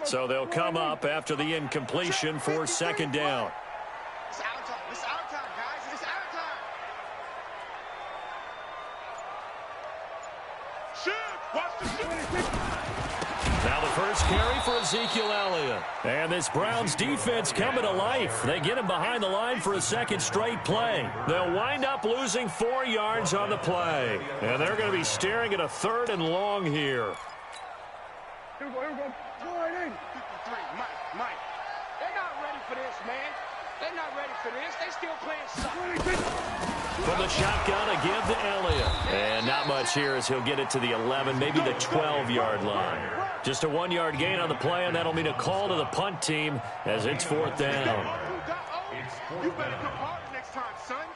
So they'll come up after the incompletion for second down. It's our time. It's our time, guys. It's our time. Shoot! Watch the shoot. Now the first carry for Ezekiel Elliott. And this Browns defense coming to life. They get him behind the line for a second straight play. They'll wind up losing 4 yards on the play. And they're going to be staring at a 3rd and long here. Here we go. 53. Mike. They're not ready for this, man. They're not ready for this. They still playing suck. From the shotgun, a give to Elliott. And not much here as he'll get it to the 11, maybe the 12-yard line. Just a 1-yard gain on the play, and that'll mean a call to the punt team as it's 4th down. You better come harder next time, son.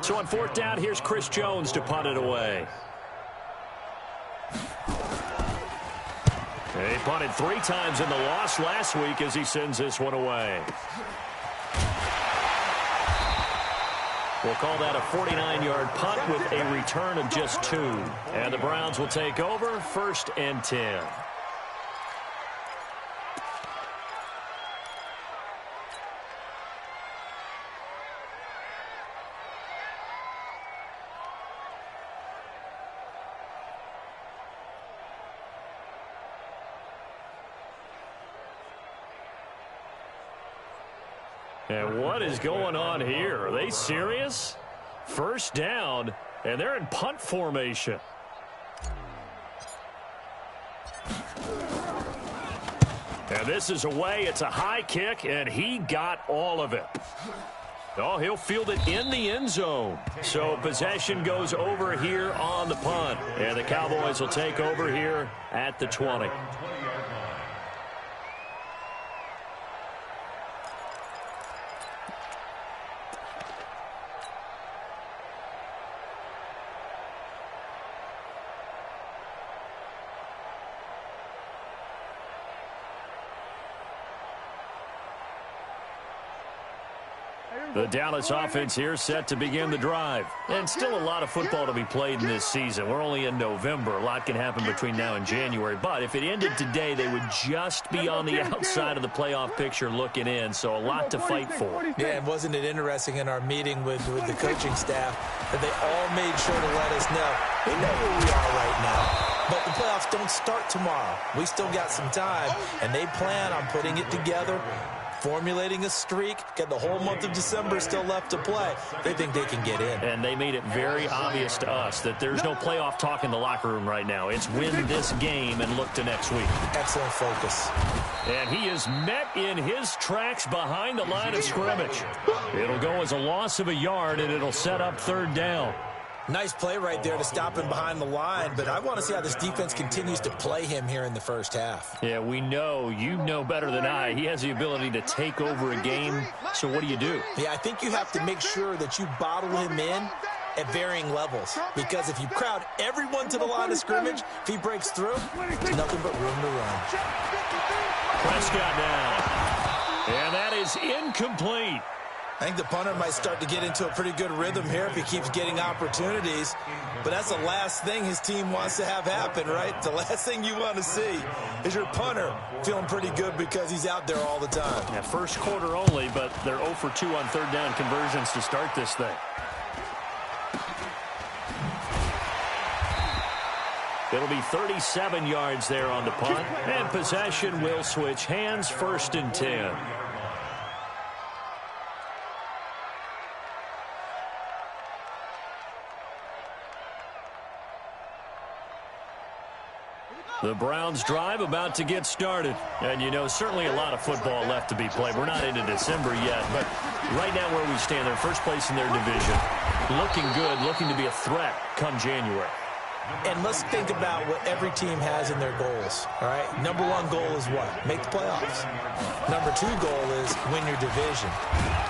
So on 4th down, here's Chris Jones to punt it away. He punted 3 times in the loss last week as he sends this one away. We'll call that a 49-yard punt with a return of just 2. And the Browns will take over 1st and 10. And what is going on here? Are they serious? 1st down, and they're in punt formation. And this is away. It's a high kick, and he got all of it. Oh, he'll field it in the end zone. So possession goes over here on the punt. And the Cowboys will take over here at the 20. The Dallas offense here set to begin the drive. And still a lot of football to be played in this season. We're only in November. A lot can happen between now and January. But if it ended today, they would just be on the outside of the playoff picture looking in. So a lot to fight for. Yeah, and wasn't it interesting in our meeting with the coaching staff that they all made sure to let us know we know where we are right now. But the playoffs don't start tomorrow. We still got some time, and they plan on putting it together, formulating a streak, get the whole month of December still left to play. They think they can get in. And they made it very obvious to us that there's no playoff talk in the locker room right now. It's win this game and look to next week. Excellent focus. And he is met in his tracks behind the line of scrimmage. It'll go as a loss of a yard, and it'll set up 3rd down. Nice play right there to stop him behind the line, but I want to see how this defense continues to play him here in the 1st half. Yeah, we know. You know better than I. He has the ability to take over a game, so what do? Yeah, I think you have to make sure that you bottle him in at varying levels, because if you crowd everyone to the line of scrimmage, if he breaks through, there's nothing but room to run. Prescott now. And that is incomplete. I think the punter might start to get into a pretty good rhythm here if he keeps getting opportunities. But that's the last thing his team wants to have happen, right? The last thing you want to see is your punter feeling pretty good because he's out there all the time. Yeah, 1st quarter only, but they're 0 for 2 on 3rd down conversions to start this thing. It'll be 37 yards there on the punt, and possession will switch hands, 1st and 10. The Browns drive about to get started. And, you know, certainly a lot of football left to be played. We're not into December yet, but right now where we stand, they're 1st place in their division. Looking good, looking to be a threat come January. And let's think about what every team has in their goals, all right? Number 1 goal is what? Make the playoffs. Number 2 goal is win your division.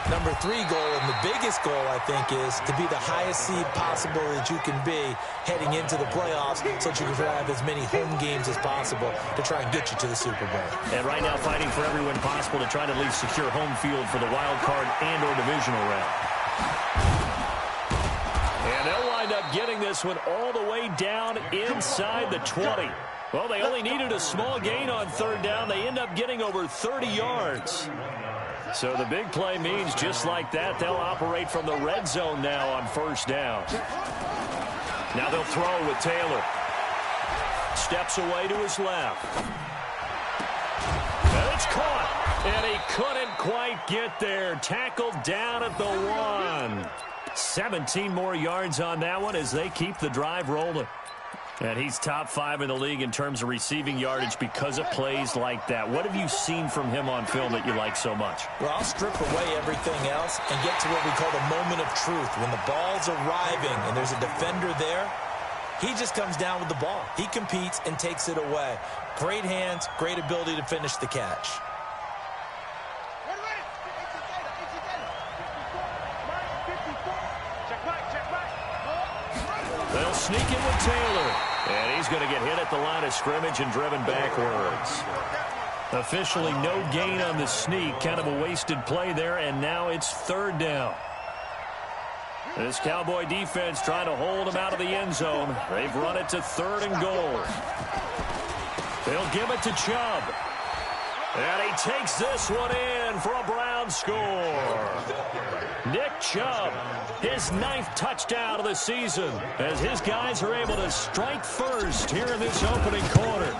Number 3 goal, and the biggest goal, I think, is to be the highest seed possible that you can be heading into the playoffs so that you can have as many home games as possible to try and get you to the Super Bowl. And right now fighting for every win possible to try to at least secure home field for the wild card and or divisional round. And they'll wind up getting this one all the way down inside the 20. Well, they only needed a small gain on third down. They end up getting over 30 yards. So the big play means just like that, they'll operate from the red zone now on first down. Now they'll throw with Taylor. Steps away to his left. And it's caught. And he couldn't quite get there. Tackled down at the 1. 17 more yards on that one as they keep the drive rolling. And he's top 5 in the league in terms of receiving yardage because of plays like that. What have you seen from him on film that you like so much? Well, I'll strip away everything else and get to what we call the moment of truth. When the ball's arriving and there's a defender there, he just comes down with the ball. He competes and takes it away. Great hands, great ability to finish the catch. They'll sneak in with Taylor. And he's going to get hit at the line of scrimmage and driven backwards. Officially no gain on the sneak. Kind of a wasted play there, and now it's third down. This Cowboy defense trying to hold him out of the end zone. They've run it to 3rd and goal. They'll give it to Chubb. And he takes this one in for a Brown score. Nick Chubb, his 9th touchdown of the season, as his guys are able to strike first here in this opening quarter.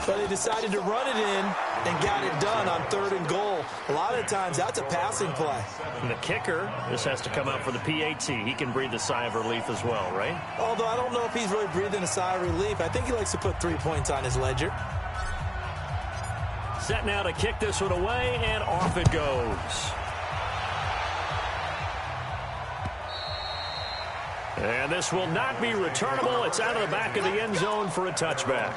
But they decided to run it in and got it done on 3rd and goal. A lot of the times, that's a passing play. And the kicker, this has to come out for the PAT. He can breathe a sigh of relief as well, right? Although I don't know if he's really breathing a sigh of relief. I think he likes to put 3 points on his ledger. Set now to kick this one away, and off it goes. And this will not be returnable. It's out of the back of the end zone for a touchback.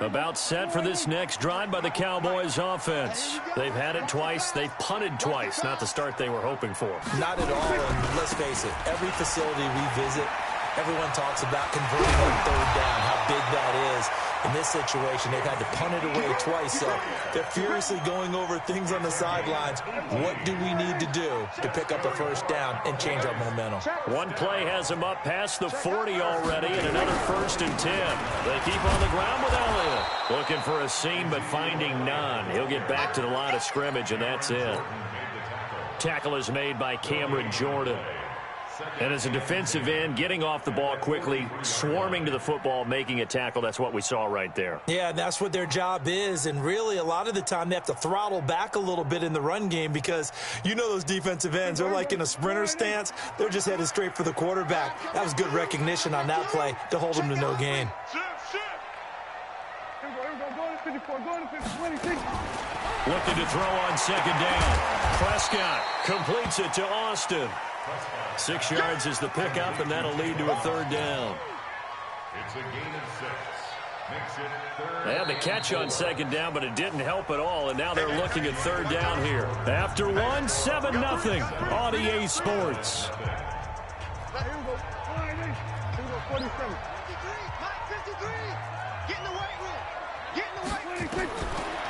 About set for this next drive by the Cowboys offense. They've had it twice. They've punted twice. Not the start they were hoping for. Not at all, and let's face it, every facility we visit, everyone talks about converting on 3rd down, how big that is. In this situation, they've had to punt it away twice, so they're furiously going over things on the sidelines. What do we need to do to pick up a first down and change our momentum? One play has him up past the 40 already, and another 1st and 10. They keep on the ground with Elliott. Looking for a seam, but finding none. He'll get back to the line of scrimmage, and that's it. Tackle is made by Cameron Jordan. And as a defensive end, getting off the ball quickly, swarming to the football, making a tackle, that's what we saw right there. Yeah, and that's what their job is. And really, a lot of the time, they have to throttle back a little bit in the run game because you know those defensive ends, they're like in a sprinter stance. They're just headed straight for the quarterback. That was good recognition on that play to hold them to no gain. Looking to throw on 2nd down. Prescott completes it to Austin. 6 yards is the pickup, and that'll lead to a 3rd down. It's a gain of 6. Makes it 3rd. They had the catch on 2nd down, but it didn't help at all, and now they're looking at 3rd down here. After 7-0 on EA Sports.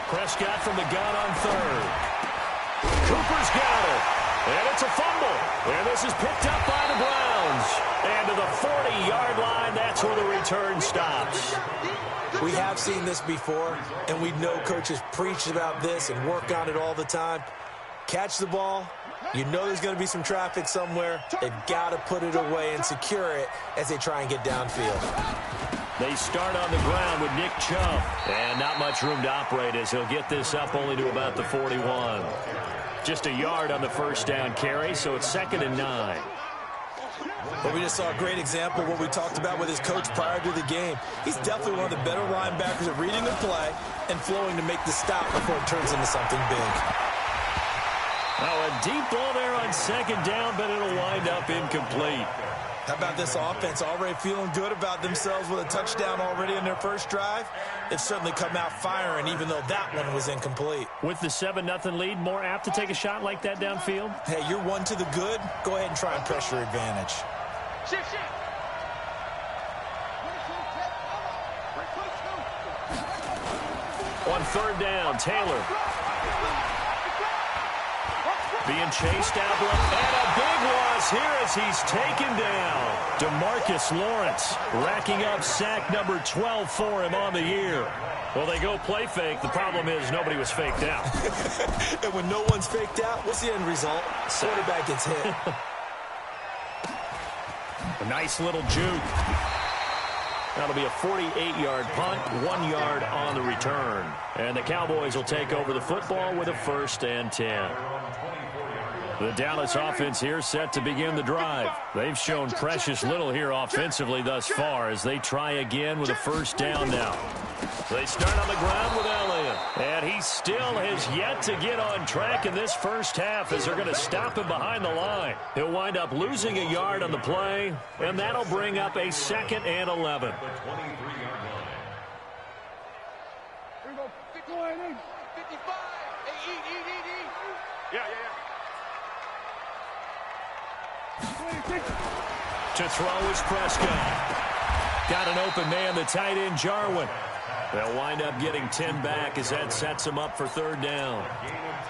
Prescott from the gun on 3rd. Cooper's got it. And it's a fumble. And this is picked up by the Browns. And to the 40-yard line, that's where the return stops. We have seen this before, and we know coaches preach about this and work on it all the time. Catch the ball. You know there's going to be some traffic somewhere. They've got to put it away and secure it as they try and get downfield. They start on the ground with Nick Chubb. And not much room to operate as he'll get this up only to about the 41. Just a yard on the 1st down carry, so it's 2nd and 9. But we just saw a great example of what we talked about with his coach prior to the game. He's definitely one of the better linebackers at reading the play and flowing to make the stop before it turns into something big. Now a deep ball there on 2nd down, but it'll wind up incomplete. How about this offense already feeling good about themselves with a touchdown already in their first drive? They've certainly come out firing, even though that one was incomplete. With the 7-0 lead, more apt to take a shot like that downfield? Hey, you're one to the good. Go ahead and try and press your advantage. On 3rd down, Taylor. Being chased out, and a big loss here as he's taken down. DeMarcus Lawrence racking up sack number 12 for him on the year. Well, they go play fake. The problem is nobody was faked out. And when no one's faked out, what's the end result? Quarterback gets hit. A nice little juke. That'll be a 48-yard punt, 1 yard on the return. And the Cowboys will take over the football with a 1st and 10. The Dallas offense here set to begin the drive. They've shown precious little here offensively thus far as they try again with a 1st down now. They start on the ground with Elliott. And he still has yet to get on track in this first half as they're going to stop him behind the line. He'll wind up losing a yard on the play, and that'll bring up a 2nd and 11. Here we go. 55. Hey, eat. Yeah. To throw is Prescott. Got an open man, the tight end, Jarwin. They'll wind up getting 10 back as that sets them up for 3rd down.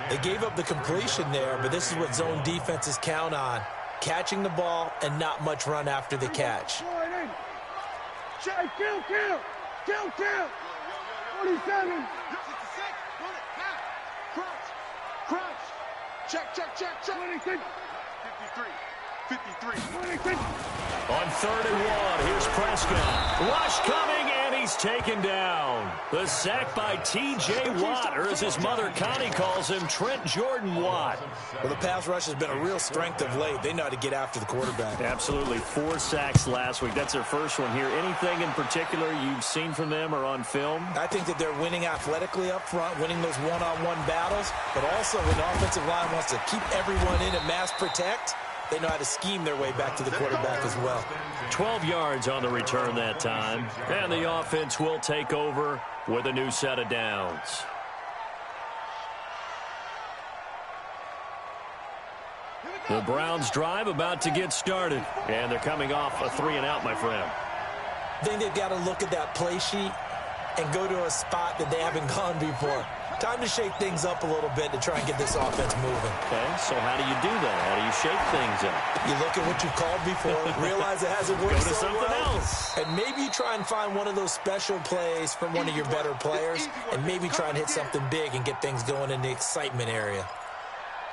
They gave up the completion there, but this is what zone defenses count on. Catching the ball and not much run after the catch. Kill. 47. Check. 26. 53. On 3rd and 1, here's Prescott. Rush coming, and he's taken down. The sack by T.J. Watt, or as his mother Connie calls him, Trent Jordan Watt. Well, the pass rush has been a real strength of late. They know how to get after the quarterback. Absolutely. 4 sacks last week. That's their first one here. Anything in particular you've seen from them or on film? I think that they're winning athletically up front, winning those one-on-one battles, but also when the offensive line wants to keep everyone in and mass protect, they know how to scheme their way back to the quarterback as well. 12 yards on the return that time. And the offense will take over with a new set of downs. The Browns drive about to get started. And they're coming off a 3-and-out, my friend. I think they've got to look at that play sheet and go to a spot that they haven't gone before. Time to shake things up a little bit to try and get this offense moving. Okay, so how do you do that? How do you shake things up? You look at what you've called before, realize it hasn't worked Go to so something well, else. and maybe you try and find one of those special plays from one of your better players, and maybe try and hit something big and get things going in the excitement area.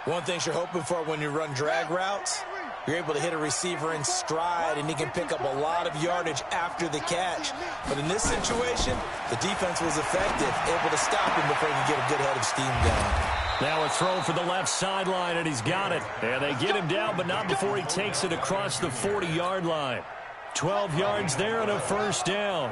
One thing you're hoping for when you run drag routes, you're able to hit a receiver in stride, and he can pick up a lot of yardage after the catch. But in this situation, the defense was effective, able to stop him before he could get a good head of steam going. Now a throw for the left sideline, and he's got it. And they get him down, but not before he takes it across the 40-yard line. 12 yards there and a 1st down.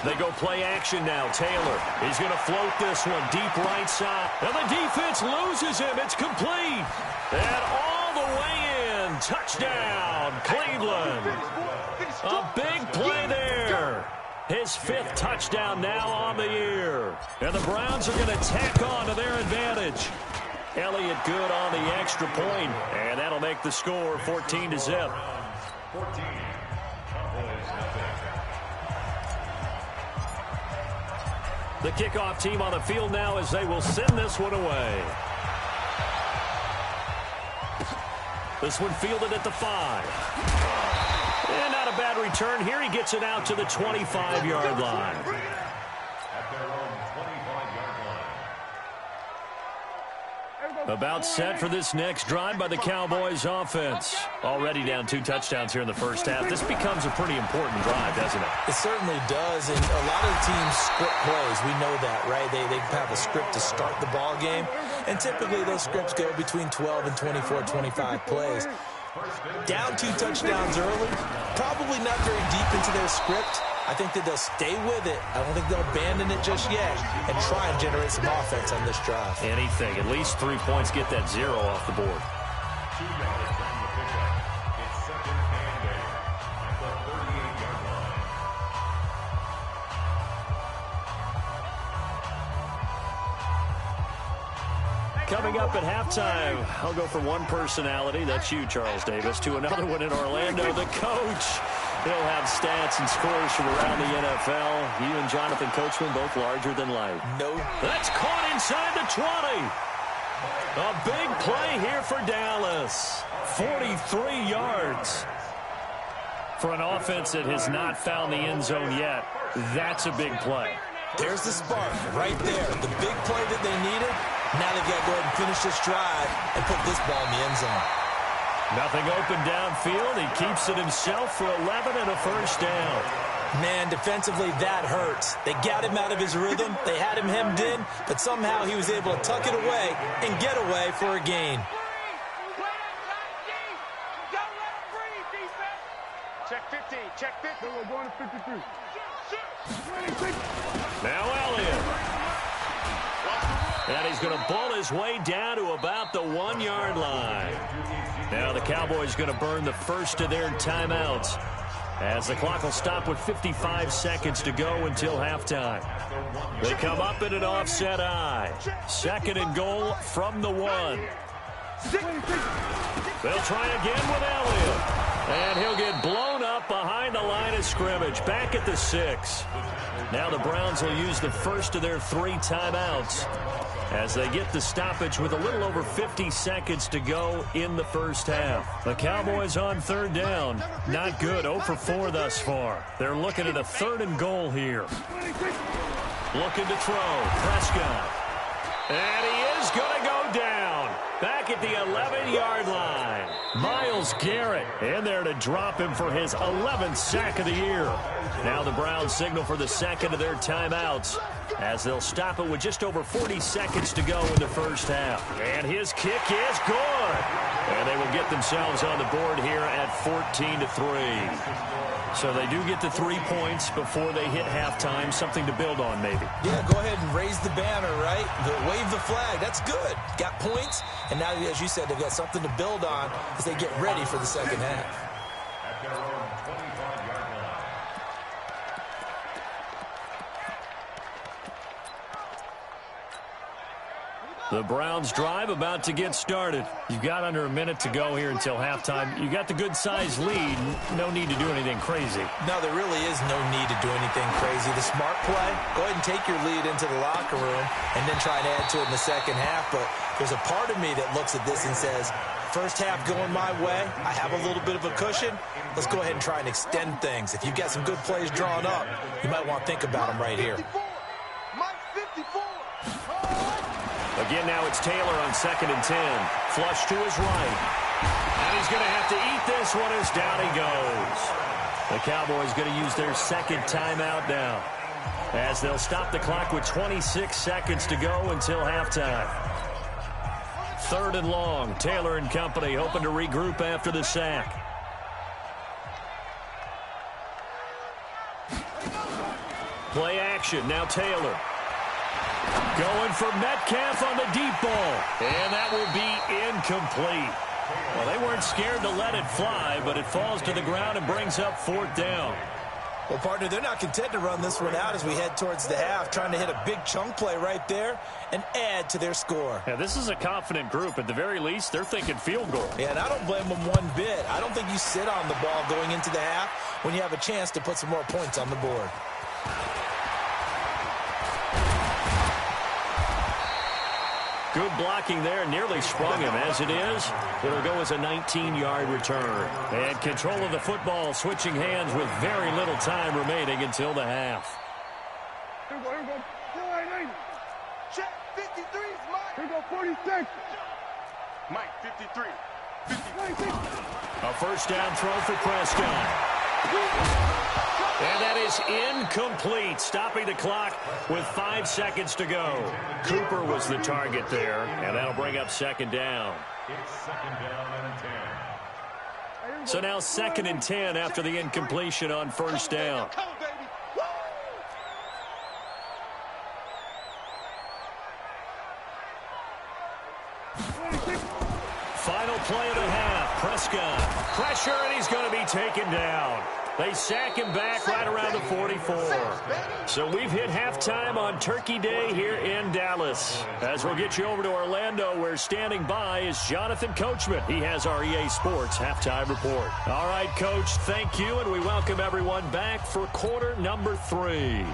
They go play action now. Taylor, he's going to float this one deep right side. And the defense loses him. It's complete. And all the way in. Touchdown, Cleveland. A big play there. His 5th touchdown now on the year. And the Browns are going to tack on to their advantage. Elliott good on the extra point, and that'll make the score 14-0. 14. The kickoff team on the field now as they will send this one away. This one fielded at the 5. And not a bad return here. He gets it out to the 25-yard line. At their own 25-yard line. About set for this next drive by the Cowboys offense. Already down 2 touchdowns here in the first half. This becomes a pretty important drive, doesn't it? It certainly does, and a lot of teams script plays. We know that, right? They have a script to start the ball game, and typically those scripts go between 12 and 24, 25 plays. Down 2 touchdowns early, probably not very deep into their script. I think that they'll stay with it. I don't think they'll abandon it just yet and try and generate some offense on this drive. Anything. At least 3 points. Get that 0 off the board. 2 yards on the pickup. It's 2nd and 8 at the 38-yard line. Coming up at halftime, I'll go from one personality, that's you, Charles Davis, to another one in Orlando, the coach. He'll have stats and scores from around the NFL. You and Jonathan Coachman both larger than life. No. That's caught inside the 20. A big play here for Dallas. 43 yards. For an offense that has not found the end zone yet, that's a big play. There's the spark right there. The big play that they needed. Now they've got to go ahead and finish this drive and put this ball in the end zone. Nothing open downfield. He keeps it himself for 11 and a first down. Man, defensively, that hurts. They got him out of his rhythm. They had him hemmed in, but somehow he was able to tuck it away and get away for a gain. Check 15. Check 15. We're going to 53. Now Elliott. And he's going to ball his way down to about the 1-yard line. Now the Cowboys going to burn the first of their timeouts, as the clock will stop with 55 seconds to go until halftime. They come up in an offset eye. 2nd and goal from the 1. They'll try again with Elliott. And he'll get blown up behind the line of scrimmage, back at the 6. Now the Browns will use the first of their 3 timeouts as they get the stoppage with a little over 50 seconds to go in the first half. The Cowboys on 3rd down. Not good. 0 for 4 thus far. They're looking at a 3rd and goal here. Looking to throw. Prescott. And he is going to go down. Back at the 11-yard line. Myles Garrett in there to drop him for his 11th sack of the year. Now the Browns signal for the second of their timeouts, as they'll stop it with just over 40 seconds to go in the first half. And his kick is good. And they will get themselves on the board here at 14-3. So they do get the 3 points before they hit halftime. Something to build on, maybe. Yeah, go ahead and raise the banner, right? Wave the flag. That's good. Got points, and now, as you said, they've got something to build on as they get ready for the second half. At their own 25-yard line. The Browns drive about to get started. You've got under a minute to go here until halftime. You got the good-sized lead. No need to do anything crazy. No, there really is no need to do anything crazy. The smart play, go ahead and take your lead into the locker room and then try and add to it in the second half. But there's a part of me that looks at this and says, first half going my way, I have a little bit of a cushion. Let's go ahead and try and extend things. If you've got some good plays drawn up, you might want to think about them right here. Mike 54. Again, now it's Taylor on 2nd and 10. Flush to his right. And he's going to have to eat this one as down he goes. The Cowboys going to use their 2nd timeout now, as they'll stop the clock with 26 seconds to go until halftime. 3rd and long. Taylor and company hoping to regroup after the sack. Play action. Now Taylor. Going for Metcalf on the deep ball. And that will be incomplete. Well, they weren't scared to let it fly, but it falls to the ground and brings up 4th down. Well, partner, they're not content to run this one out as we head towards the half, trying to hit a big chunk play right there and add to their score. Yeah, this is a confident group. At the very least, they're thinking field goal. Yeah, and I don't blame them one bit. I don't think you sit on the ball going into the half when you have a chance to put some more points on the board. Good blocking there. Nearly sprung him. As it is, it'll go as a 19-yard return. And control of the football, switching hands with very little time remaining until the half. Here we go. Check 53, Mike. Here we go, 46. Mike, 53. 56. A first down throw for Prescott. And that is incomplete, stopping the clock with 5 seconds to go. Cooper was the target there, and that'll bring up 2nd down. It's 2nd down and 10. So now 2nd and 10 after the incompletion on first down. Come on, baby. Woo! Final play of the half. Prescott. Pressure, and he's going to be taken down. They sack him back right around the 44. So we've hit halftime on Turkey Day here in Dallas. As we'll get you over to Orlando, where standing by is Jonathan Coachman. He has our EA Sports halftime report. All right, Coach, thank you, and we welcome everyone back for quarter number 3.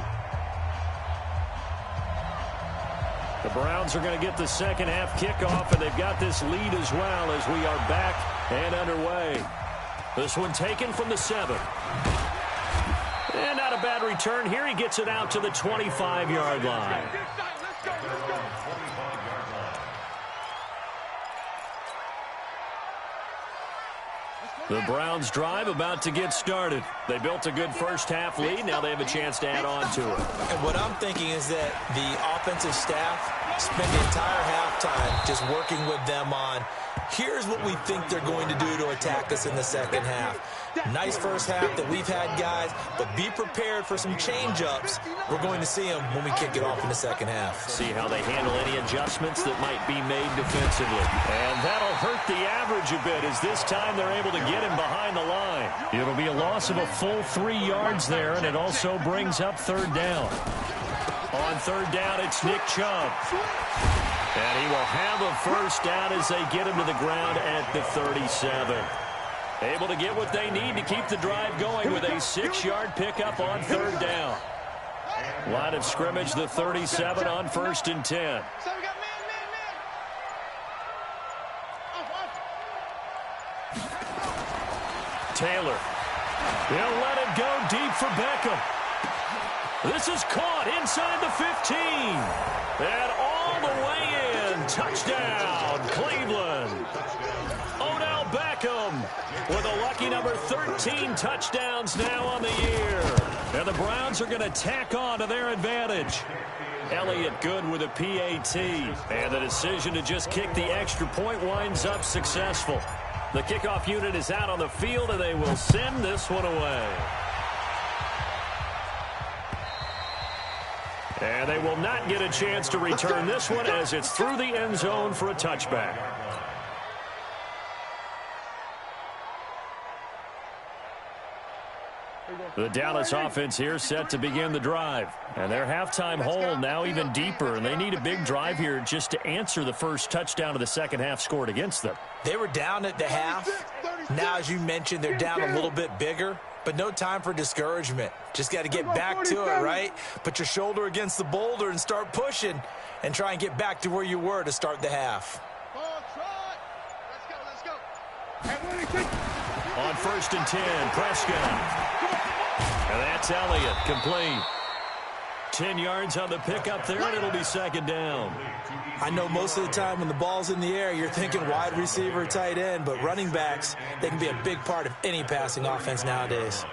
The Browns are going to get the second half kickoff, and they've got this lead as well as we are back and underway. This one taken from the 7. And not a bad return here. He gets it out to the 25-yard line. The Browns drive about to get started. They built a good first-half lead. Now they have a chance to add on to it. And what I'm thinking is that the offensive staff spent the entire halftime just working with them on, here's what we think they're going to do to attack us in the second half. Nice first half that we've had, guys, but be prepared for some change-ups. We're going to see them when we kick it off in the second half. See how they handle any adjustments that might be made defensively. And that'll hurt the average a bit as this time they're able to get him behind the line. It'll be a loss of a full 3 yards there, and it also brings up third down. On third down, it's Nick Chubb. And he will have a first down as they get him to the ground at the 37. Able to get what they need to keep the drive going with a 6-yard pickup on third down. Line of scrimmage, the 37 on 1st and 10. Taylor. He'll let it go deep for Beckham. This is caught inside the 15. And all the way in. Touchdown, Cleveland. Odell Beckham with a lucky number 13 touchdowns now on the year. And the Browns are going to tack on to their advantage. Elliott good with a PAT. And the decision to just kick the extra point winds up successful. The kickoff unit is out on the field, and they will send this one away. And they will not get a chance to return this one as it's through the end zone for a touchback. The Dallas offense here set to begin the drive. And their halftime hole now even deeper, and they need a big drive here just to answer the first touchdown of the second half scored against them. They were down at the half. Now, as you mentioned, they're down a little bit bigger, but no time for discouragement. Just got to get back to it, right? Put your shoulder against the boulder and start pushing and try and get back to where you were to start the half. On 1st and 10, Prescott. And that's Elliott, complete. 10 yards on the pickup there, and it'll be second down. I know most of the time when the ball's in the air, you're thinking wide receiver, tight end, but running backs, they can be a big part of any passing offense nowadays.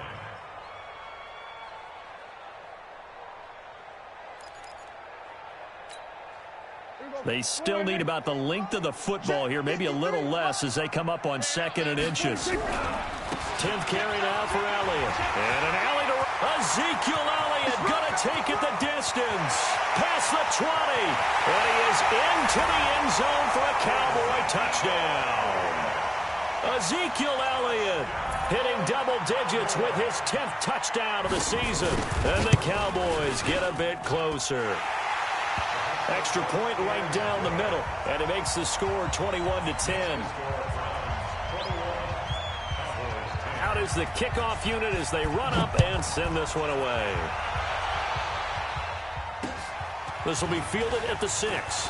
They still need about the length of the football here, maybe a little less as they come up on 2nd and inches. 10th carry now for Elliott. And an alley to Ezekiel Elliott going to take it the distance. Past the 20. And he is into the end zone for a Cowboy touchdown. Ezekiel Elliott hitting double digits with his 10th touchdown of the season. And the Cowboys get a bit closer. Extra point right down the middle, and it makes the score 21-10. Out is the kickoff unit as they run up and send this one away. This will be fielded at the 6.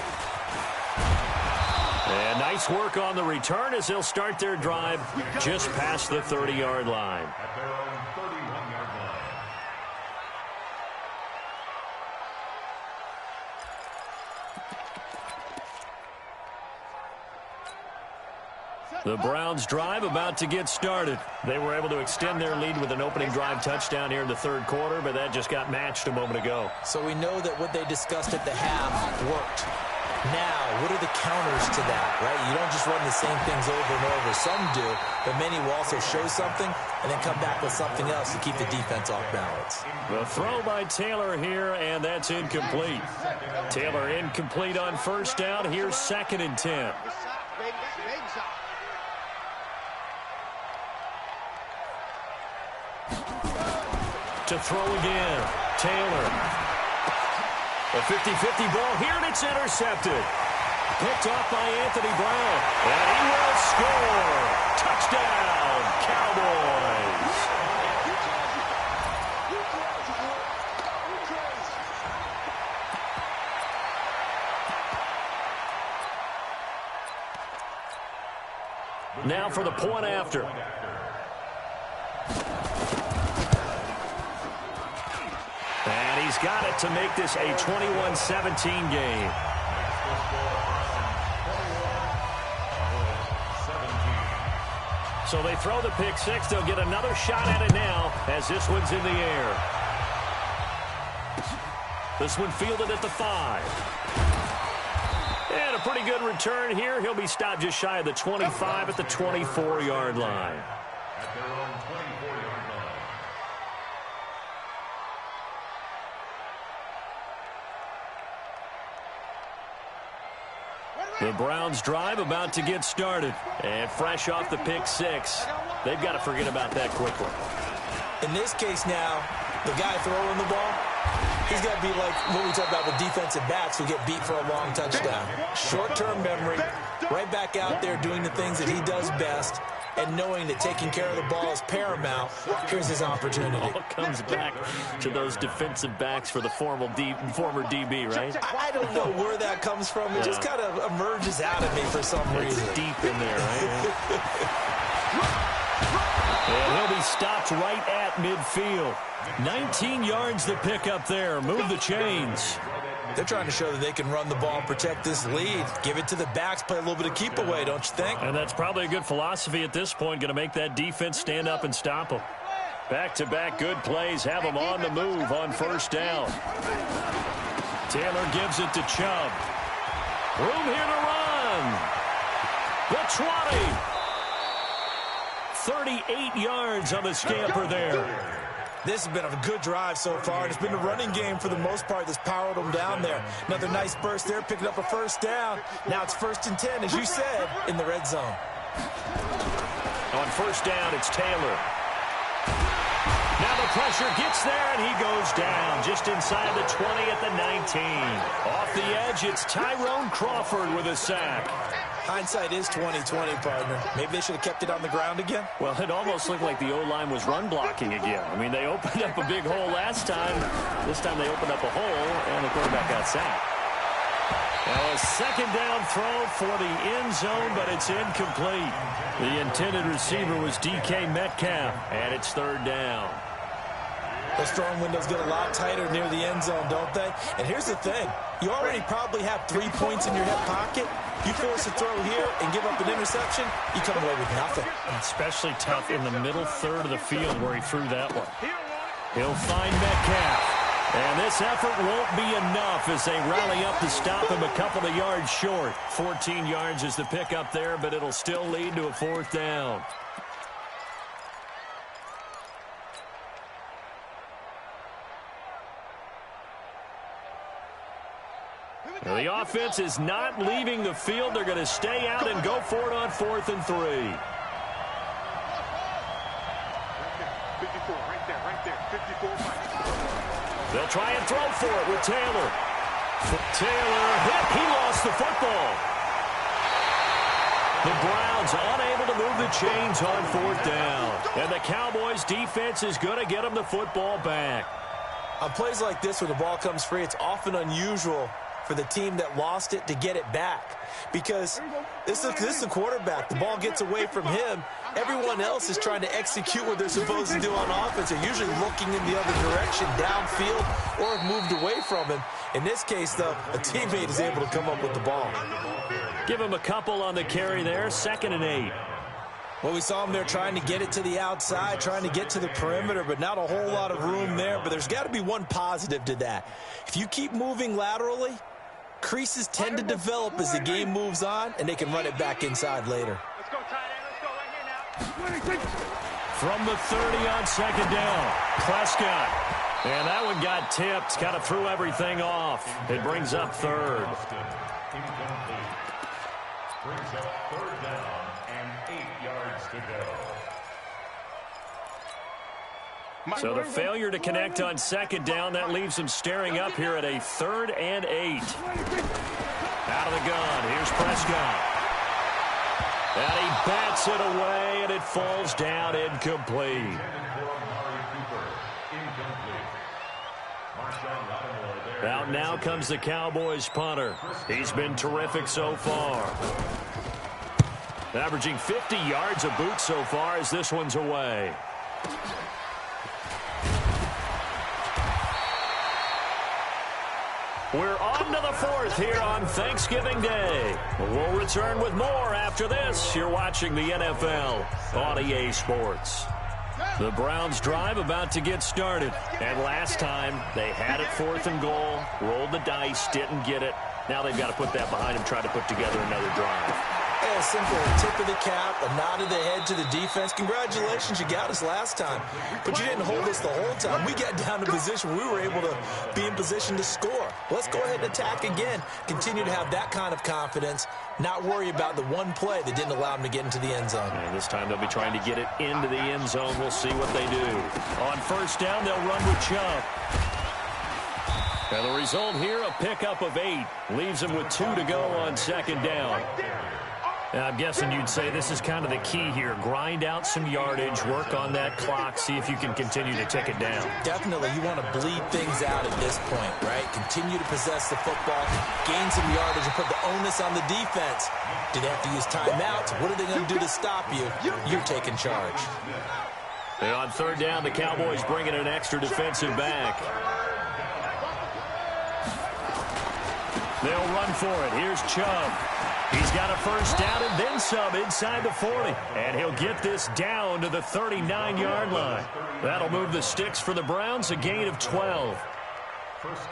And nice work on the return as they'll start their drive just past the 30-yard line. The Browns drive about to get started. They were able to extend their lead with an opening drive touchdown here in the third quarter, but that just got matched a moment ago. So we know that what they discussed at the half worked. Now, what are the counters to that, right? You don't just run the same things over and over. Some do, but many will also show something and then come back with something else to keep the defense off balance. The throw by Taylor here, and that's incomplete. Taylor incomplete on first down. Here's 2nd and 10. To throw again. Taylor. A 50-50 ball here, and it's intercepted. Picked off by Anthony Brown. And he will score. Touchdown, Cowboys. Now for the point after. And he's got it to make this a 21-17 game. So they throw the pick six. They'll get another shot at it now as this one's in the air. This one fielded at the 5. And a pretty good return here. He'll be stopped just shy of the 25 at the 24-yard line. At their own 24-yard line. The Browns drive about to get started. And fresh off the pick six, they've got to forget about that quickly. In this case now, the guy throwing the ball, he's got to be like what we talk about with defensive backs who get beat for a long touchdown. Short-term memory, right back out there doing the things that he does best, and knowing that taking care of the ball is paramount. Here's his opportunity. All comes back to those defensive backs for the former DB, right? I don't know where that comes from. It just kind of emerges out of me for some reason. It's deep in there, right? And he'll be stopped right at midfield. 19 yards to pick up there. Move the chains. They're trying to show that they can run the ball and protect this lead. Give it to the backs, play a little bit of keep away, don't you think? And that's probably a good philosophy at this point. Going to make that defense stand up and stop them. Back-to-back good plays have them on the move on first down. Taylor gives it to Chubb. Room here to run. The 20. 38 yards on the scamper there. This has been a good drive so far, and it's been the running game for the most part that's powered them down there. Another nice burst there, picking up a first down. Now it's 1st and 10, as you said, in the red zone. On first down, it's Taylor. Now the pressure gets there, and he goes down just inside the 20 at the 19. Off the edge, it's Tyrone Crawford with a sack. Hindsight is 20/20, partner. Maybe they should have kept it on the ground again. Well, it almost looked like the O-line was run blocking again. I mean, they opened up a big hole last time. This time they opened up a hole, and the quarterback got sacked. Now a second down throw for the end zone, but it's incomplete. The intended receiver was DK Metcalf, and it's 3rd down. Those throwing windows get a lot tighter near the end zone, don't they? And here's the thing. You already probably have 3 points in your hip pocket. You force a throw here and give up an interception, you come away with nothing. Especially tough in the middle third of the field where he threw that one. He'll find Metcalf. And this effort won't be enough as they rally up to stop him a couple of yards short. 14 yards is the pickup there, but it'll still lead to a 4th down. The offense is not leaving the field. They're going to stay out and go for it on 4th and 3. 54, right there, 54. They'll try and throw for it with Taylor. Taylor hit. He lost the football. The Browns unable to move the chains on 4th down. And the Cowboys defense is going to get them the football back. On plays like this where the ball comes free, it's often unusual for the team that lost it to get it back. Because this is the quarterback. The ball gets away from him. Everyone else is trying to execute what they're supposed to do on offense. They're usually looking in the other direction, downfield, or have moved away from him. In this case, though, a teammate is able to come up with the ball. Give him a couple on the carry there. 2nd and 8. Well, we saw him there trying to get it to the outside, trying to get to the perimeter, but not a whole lot of room there. But there's got to be one positive to that. If you keep moving laterally, creases tend to develop as the game moves on, and they can run it back inside later. Let's go, tight end. Let's go right here now. From the 30 on 2nd down, Prescott. And that one got tipped, kind of threw everything off. It brings up 3rd. Incomplete. Brings up 3rd down and 8 yards to go. So the failure to connect on second down, that leaves them staring up here at a 3rd and 8. Out of the gun, here's Prescott. And he bats it away, and it falls down incomplete. Out now comes the Cowboys punter. He's been terrific so far. Averaging 50 yards a boot so far as this one's away. We're on to the 4th here on Thanksgiving Day. We'll return with more after this. You're watching the NFL on EA Sports. The Browns drive about to get started. And last time, they had it 4th and goal, rolled the dice, didn't get it. Now they've got to put that behind them, try to put together another drive. A simple tip of the cap, a nod of the head to the defense. Congratulations, you got us last time. But you didn't hold us the whole time. We got down to position where we were able to be in position to score. Let's go ahead and attack again. Continue to have that kind of confidence. Not worry about the one play that didn't allow them to get into the end zone. And this time they'll be trying to get it into the end zone. We'll see what they do. On 1st down, they'll run with Chubb. And the result here, a pickup of 8. Leaves them with 2 to go on 2nd down. I'm guessing you'd say this is kind of the key here. Grind out some yardage, work on that clock, see if you can continue to tick it down. Definitely. You want to bleed things out at this point, right? Continue to possess the football, gain some yardage, and put the onus on the defense. Do they have to use timeouts? What are they going to do to stop you? You're taking charge. And on 3rd down, the Cowboys bring in an extra defensive back. They'll run for it. Here's Chubb. He's got a 1st down and then some inside the 40. And he'll get this down to the 39-yard line. That'll move the sticks for the Browns, a gain of 12.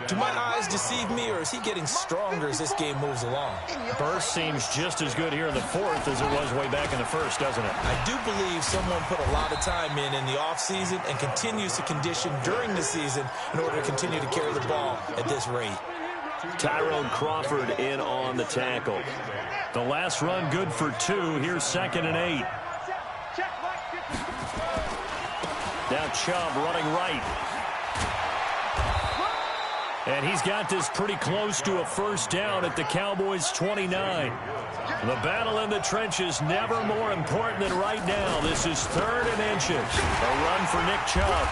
Do my eyes deceive me, or is he getting stronger as this game moves along? Burst seems just as good here in the 4th as it was way back in the 1st, doesn't it? I do believe someone put a lot of time in the offseason and continues to condition during the season in order to continue to carry the ball at this rate. Tyrone Crawford in on the tackle. The last run good for 2. Here's 2nd and 8. Now Chubb running right. And he's got this pretty close to a 1st down at the Cowboys' 29. The battle in the trenches never more important than right now. This is 3rd and inches. A run for Nick Chubb.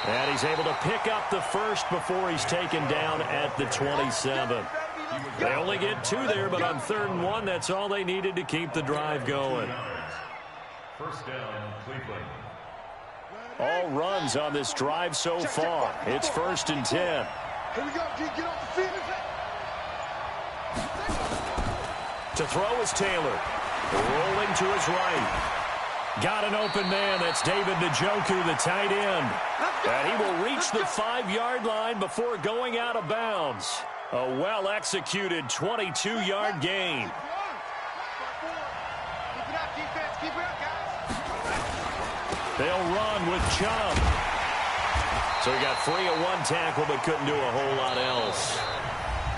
And he's able to pick up the 1st before he's taken down at the 27. They only get 2 there, but on 3rd and 1, that's all they needed to keep the drive going. 1st down, Cleveland. All runs on this drive so far. It's 1st and 10. Here we go. Get off the field. To throw is Taylor. Rolling to his right. Got an open man. That's David Njoku, the tight end. And he will reach the 5-yard line before going out of bounds. A well-executed 22-yard gain. They'll run with Chubb. So he got free of 1 tackle but couldn't do a whole lot else.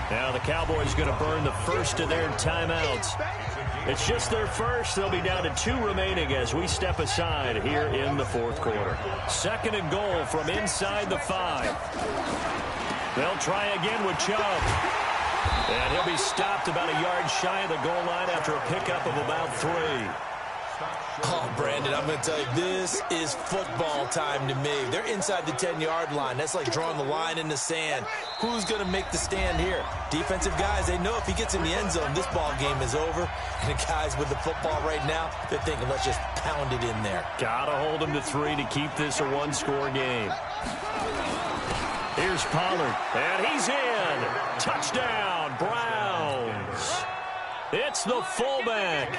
Now the Cowboys going to burn the 1st of their timeouts. It's just their 1st. They'll be down to 2 remaining as we step aside here in the 4th quarter. 2nd and goal from inside the 5. They'll try again with Chubb. And he'll be stopped about a yard shy of the goal line after a pickup of about 3. Oh, Brandon, I'm going to tell you, this is football time to me. They're inside the 10-yard line. That's like drawing the line in the sand. Who's going to make the stand here? Defensive guys, they know if he gets in the end zone, this ball game is over. And the guys with the football right now, they're thinking, let's just pound it in there. Got to hold them to 3 to keep this a 1-score game. Here's Pollard, and he's in. Touchdown, Browns. It's the fullback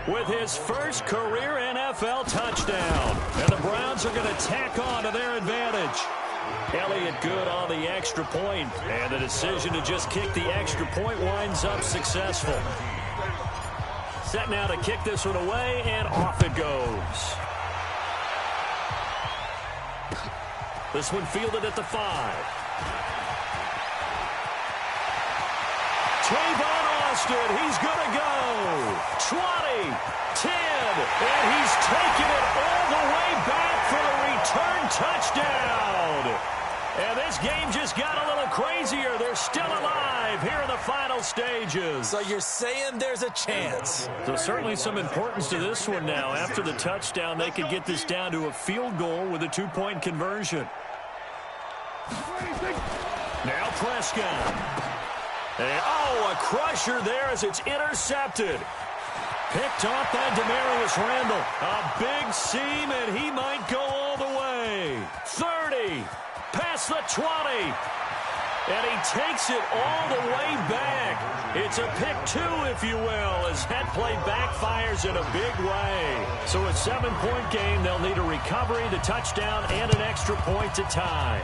with his first career NFL touchdown. And the Browns are going to tack on to their advantage. Elliott good on the extra point, and the decision to just kick the extra point winds up successful. Set now to kick this one away, and off it goes. This one fielded at the 5. Trayvon lost it. He's going to go. 20, 10, and he's taken it all the way back for a return touchdown. And this game just got a little crazier. They're still alive here in the final stages. So you're saying there's a chance. So certainly some importance to this one now. After the touchdown, they could get this down to a field goal with a 2-point conversion. Now Prescott. And, a crusher there as it's intercepted. Picked off by Demarius Randall. A big seam, and he might go all the way. 30. Past the 20. And he takes it all the way back. It's a pick 2, if you will, as that play backfires in a big way. So a 7-point game, they'll need a recovery, the touchdown, and an extra point to tie.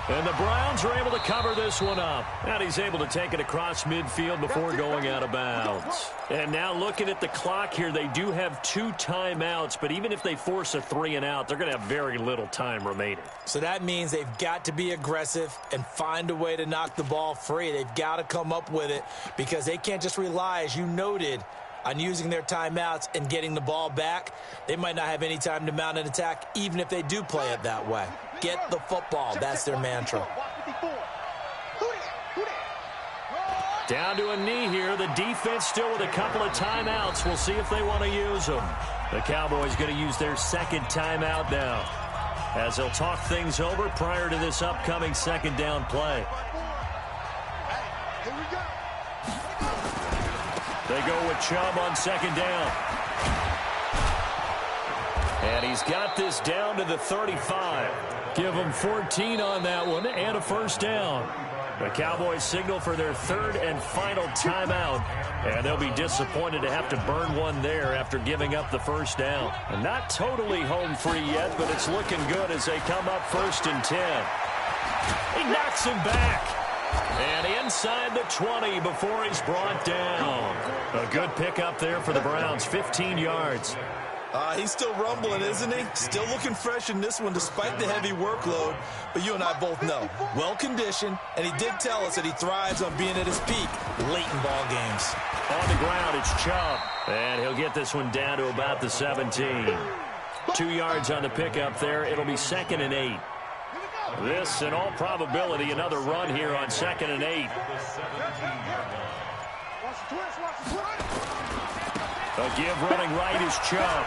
And the Browns are able to cover this one up. And he's able to take it across midfield before going out of bounds. And now looking at the clock here, they do have 2 timeouts, but even if they force a 3-and-out, they're going to have very little time remaining. So that means they've got to be aggressive and find a way to knock the ball free. They've got to come up with it because they can't just rely, as you noted, on using their timeouts and getting the ball back. They might not have any time to mount an attack, even if they do play it that way. Get the football. That's their mantra. Down to a knee here. The defense still with a couple of timeouts. We'll see if they want to use them. The Cowboys going to use their second timeout now, as they'll talk things over prior to this upcoming second down play. They go with Chubb on second down. And he's got this down to the 35. Give them 14 on that one and a first down. The Cowboys signal for their third and final timeout. And they'll be disappointed to have to burn one there after giving up the first down. And not totally home free yet, but it's looking good as they come up 1st and 10. He knocks him back. And inside the 20 before he's brought down. A good pickup there for the Browns, 15 yards. He's still rumbling, isn't he? Still looking fresh in this one despite the heavy workload. But you and I both know, well-conditioned, and he did tell us that he thrives on being at his peak late in ball games. On the ground, it's Chubb. And he'll get this one down to about the 17. 2 yards on the pickup there. It'll be 2nd and 8. This, in all probability, another run here on 2nd and 8. A give running right is Chubb.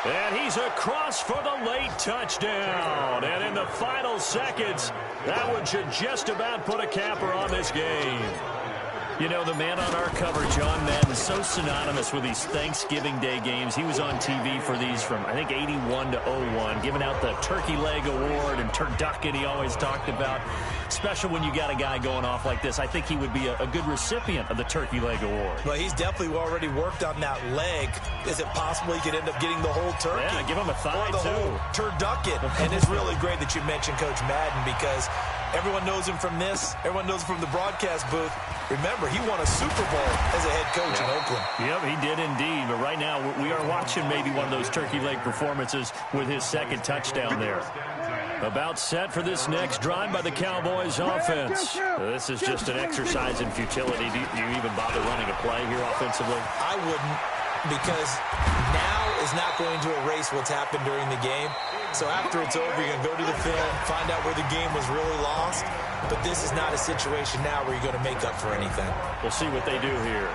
And he's across for the late touchdown. And in the final seconds, that one should just about put a capper on this game. You know, the man on our cover, John Madden, is so synonymous with these Thanksgiving Day games. He was on TV for these from, I think, 81 to 01, giving out the Turkey Leg Award and turducken he always talked about. Special when you got a guy going off like this. I think he would be a good recipient of the Turkey Leg Award. Well, he's definitely already worked on that leg. Is it possible he could end up getting the whole turkey? Yeah, give him a thigh, or the whole turducken. And it's really great that you mentioned Coach Madden because everyone knows him from this. Everyone knows him from the broadcast booth. Remember, he won a Super Bowl as a head coach in Oakland. Yep, he did indeed. But right now, we are watching maybe one of those turkey leg performances with his second touchdown there. About set for this next drive by the Cowboys offense. This is just an exercise in futility. Do you even bother running a play here offensively? I wouldn't, because now is not going to erase what's happened during the game. So after it's over, you're going to go to the film, find out where the game was really lost. But this is not a situation now where you're going to make up for anything. We'll see what they do here.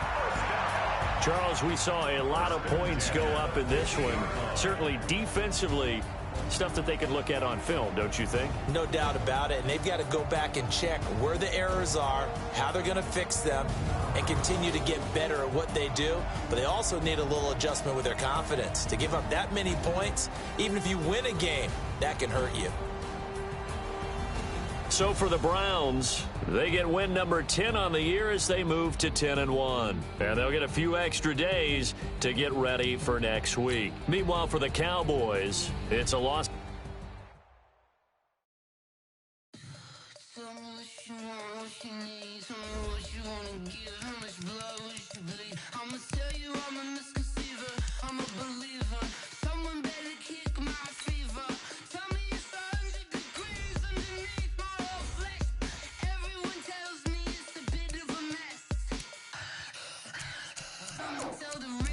Charles, we saw a lot of points go up in this one. Certainly defensively, stuff that they could look at on film, don't you think? No doubt about it. And they've got to go back and check where the errors are, how they're going to fix them, and continue to get better at what they do. But they also need a little adjustment with their confidence. To give up that many points, even if you win a game, that can hurt you. So for the Browns, they get win number 10 on the year as they move to 10-1. And they'll get a few extra days to get ready for next week. Meanwhile, for the Cowboys, it's a loss. Tell the